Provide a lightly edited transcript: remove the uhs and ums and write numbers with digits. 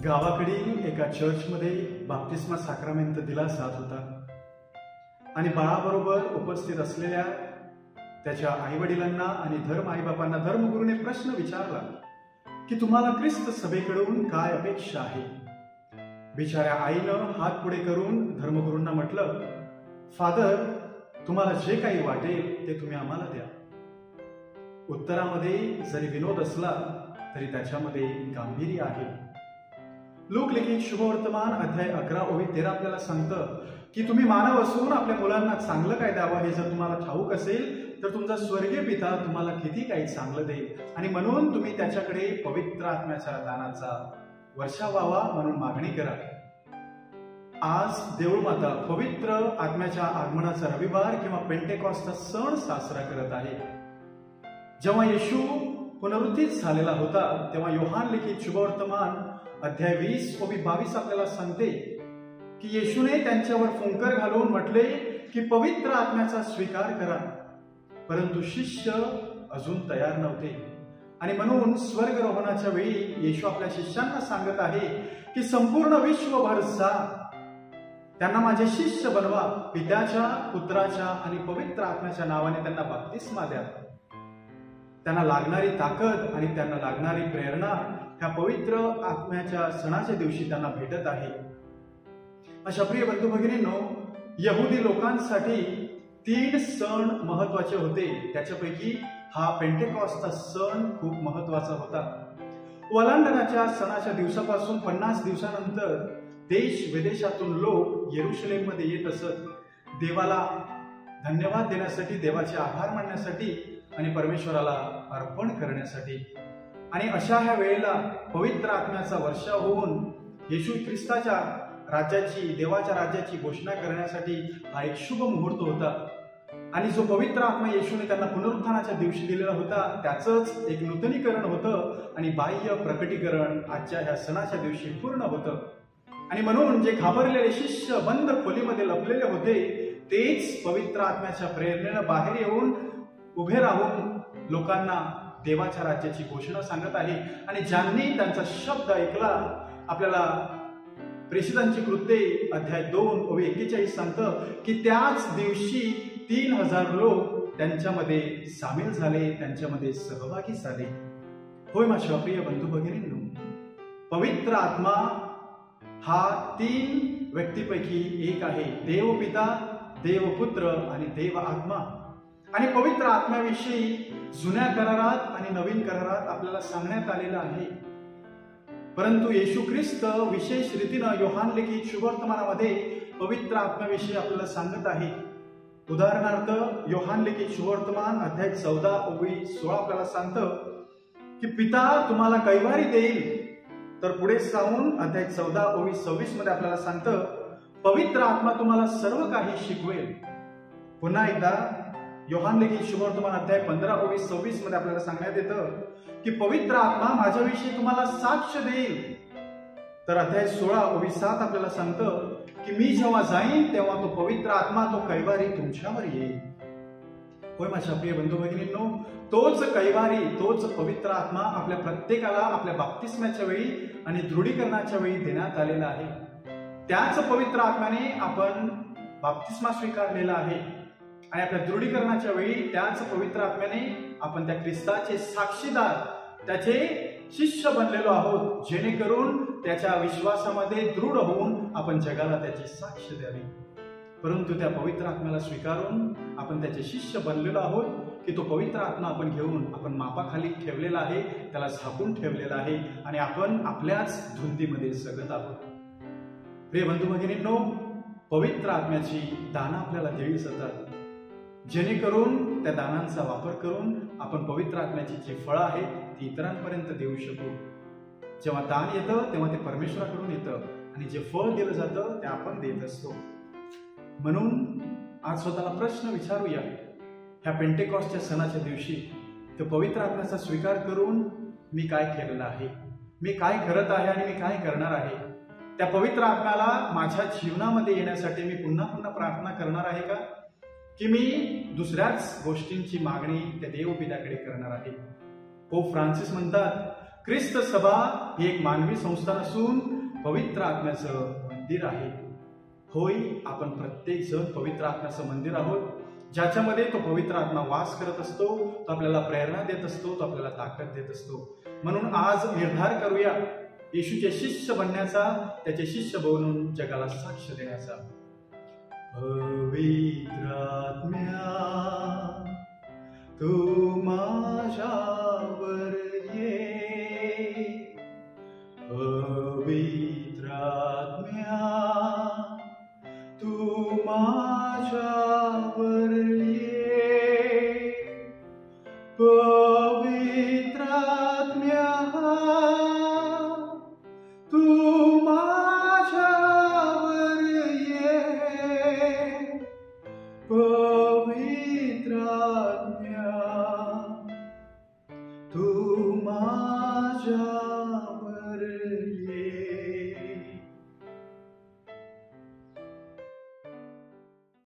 गावाकडील एका चर्चमध्ये बाप्तिस्मा साक्रामेंट दिला जात होता आणि बाळाबरोबर उपस्थित असलेल्या त्याच्या आईवडिलांना आणि आईबापांना धर्मगुरूने प्रश्न विचारला की तुम्हाला ख्रिस्त सभेकडून काय अपेक्षा आहे. बिचाऱ्या आईनं हात पुढे करून धर्मगुरूंना म्हटलं, फादर, तुम्हाला जे काही वाटेल ते तुम्ही आम्हाला द्या. उत्तरामध्ये जरी विनोद असला तरी त्याच्यामध्ये गांभीर्य आहे. लोक लिखित शुभवर्तमान अध्याय 11 ओवी 13 आपल्याला सांगतं की तुम्ही मानव असून आपल्या मुलांना चांगलं काय द्यावं हे जर तुम्हाला ठाऊक असेल तर तुमचा स्वर्गीय पिता तुम्हाला किती काही चांगलं देईल आणि म्हणून तुम्ही त्याच्याकडे पवित्र आत्म्याच्या दानाचा वर्षाव व्हावा म्हणून मागणी करा. आज देऊळमाता पवित्र आत्म्याच्या आगमनाचा रविवार किंवा पेंटेकॉस्टचा सण साजरा करत आहे. जेव्हा येशू पुनरुत्थित झालेला होता तेव्हा योहान लिखित शुभवर्तमान अध्याय 20 ओवी 22 आपल्याला सांगते की येशूने त्यांच्यावर फुंकर घालून म्हटले की पवित्र आत्म्याचा स्वीकार करा. परंतु शिष्य अजून तयार नव्हते आणि म्हणून स्वर्गरोहणाच्या वेळी येशू आपल्या शिष्यांना सांगत आहे की संपूर्ण विश्वभर जा, त्यांना माझे शिष्य बनवा, पित्याच्या, पुत्राच्या आणि पवित्र आत्म्याच्या नावाने त्यांना बाप्तिस्मा द्या. त्यांना लागणारी ताकद आणि त्यांना लागणारी प्रेरणा ह्या पवित्र आत्म्याच्या सणाच्या दिवशी त्यांना भेटत आहे. अशा प्रिय बंधू भगिनींनो, यहुदी लोकांसाठी 3 सण महत्वाचे होते. त्याच्यापैकी हा पेंटेकॉस्टचा सण खूप महत्वाचा होता. ओलांडण्याच्या सणाच्या दिवसापासून 50 दिवसानंतर देश विदेशातून लोक येरुशलेममध्ये येत असत, देवाला धन्यवाद देण्यासाठी, देवाचे आभार मानण्यासाठी आणि परमेश्वराला अर्पण करण्यासाठी. आणि अशा ह्या वेळेला पवित्र आत्म्याचा वर्षाव होऊन येशू ख्रिस्ताच्या राज्याची, देवाच्या राज्याची घोषणा करण्यासाठी हा एक शुभ मुहूर्त होता. आणि जो पवित्र आत्मा येशूने त्यांना पुनरुत्थानाच्या दिवशी दिलेला होता त्याचंच एक नूतनीकरण होतं आणि बाह्य प्रकटीकरण आजच्या ह्या सणाच्या दिवशी पूर्ण होतं. आणि म्हणून जे घाबरलेले शिष्य बंद खोलीमध्ये लपलेले होते तेच पवित्र आत्म्याच्या प्रेरणेनं बाहेर येऊन उभे राहून लोकांना देवाच्या राज्याची घोषणा सांगत आहे. आणि ज्यांनी त्यांचा शब्द ऐकला, आपल्याला प्रेषितांची कृत्ये अध्याय 2 ओवी 41 सांगतं की त्याच दिवशी 3000 लोक त्यांच्यामध्ये सामील झाले, त्यांच्यामध्ये सहभागी झाले. होय माझ्या प्रिय बंधू भगिनींनो, पवित्र आत्मा हा 3 व्यक्तीपैकी एक आहे. देवपिता, देवपुत्र आणि देव आत्मा. आणि पवित्र आत्म्याविषयी जुन्या करारात आणि नवीन करारात आपल्याला सांगण्यात आलेलं आहे. परंतु येशू ख्रिस्त विशेष रीतीनं योहान लिखित शुभवर्तमानामध्ये पवित्र आत्म्याविषयी आपल्याला सांगत आहे. उदाहरणार्थ योहान लिखित शुभवर्तमान अध्याय 14 ओवी 16 आपल्याला सांगतं की पिता तुम्हाला कैवारी देईल. तर पुढे जाऊन अध्याय 14 ओवी 26 मध्ये आपल्याला सांगतं पवित्र आत्मा तुम्हाला सर्व काही शिकवेल. पुन्हा एकदा योहान लिखित शुभवर्तमान अध्याय 15 ओवी 26 मध्ये आपल्याला सांगण्यात येतं की पवित्र आत्मा माझ्याविषयी तुम्हाला साक्ष देईल. तर अध्याय 16 ओवी 7 आपल्याला सांगतं की मी जेव्हा जाईन तेव्हा तो पवित्र आत्मा, तो कैवारी तुमच्यावर येईल. होय माझ्या प्रिय बंधू भगिनींनो, तोच कैवारी, तोच पवित्र आत्मा आपल्या प्रत्येकाला आपल्या बाप्तिस्म्याच्या वेळी आणि दृढीकरणाच्या वेळी देण्यात आलेला आहे. त्याच पवित्र आत्म्याने आपण बाप्तिस्मा स्वीकारलेला आहे आणि आपल्या दृढीकरणाच्या वेळी त्याच पवित्र आत्म्याने आपण त्या ख्रिस्ताचे साक्षीदार, त्याचे शिष्य बनलेलो आहोत, जेणेकरून त्याच्या विश्वासामध्ये दृढ होऊन आपण जगाला त्याची साक्ष द्यावी. परंतु त्या पवित्र आत्म्याला स्वीकारून आपण त्याचे शिष्य बनलेलो आहोत की तो पवित्र आत्मा आपण घेऊन आपण मापाखाली ठेवलेला आहे, त्याला झाकून ठेवलेला आहे आणि आपण आपल्याच धुंदीमध्ये जगत आहोत. प्रिय बंधू भगिनींनो, पवित्र आत्म्याची दानं आपल्याला दिली जातात जेणेकरून त्या दानांचा वापर करून आपण पवित्र आत्म्याची जी फळं आहेत ती इतरांपर्यंत देऊ शकू. जेव्हा दान येतं तेव्हा ते परमेश्वराकडून येतं आणि जे फळ दिलं जातं ते आपण देत असतो. म्हणून आज स्वतःला प्रश्न विचारूया, ह्या पेंटेकॉस्टच्या सणाच्या दिवशी तर पवित्र आत्म्याचा स्वीकार करून मी काय केलेलं आहे, मी काय करत आहे आणि मी काय करणार आहे. त्या पवित्र आत्म्याला माझ्या जीवनामध्ये येण्यासाठी मी पुन्हा पुन्हा प्रार्थना करणार आहे का, की मी दुसऱ्याच गोष्टींची मागणी त्या देवपित्याकडे करणार आहे. पोप फ्रान्सिस म्हणतात ख्रिस्त सभा ही एक मानवी संस्था नसून पवित्र आत्म्याचं मंदिर आहे. होय, आपण प्रत्येक जण पवित्र आत्म्याचं मंदिर आहोत, ज्याच्यामध्ये तो पवित्र आत्मा वास करत असतो. तो आपल्याला प्रेरणा देत असतो, तो आपल्याला ताकद देत असतो. म्हणून आज निर्धार करूया येशूचे शिष्य बनण्याचा, त्याचे शिष्य बनून जगाला साक्ष देण्याचा. पवित्र आत्म्या तू माझ्यावर ये, पवित्र आत्म्या तू माझ्यावर ये, पवित्र आत्म्या तू माझ्यावर ये, पवित्र आत्म्या तू माझ्यावर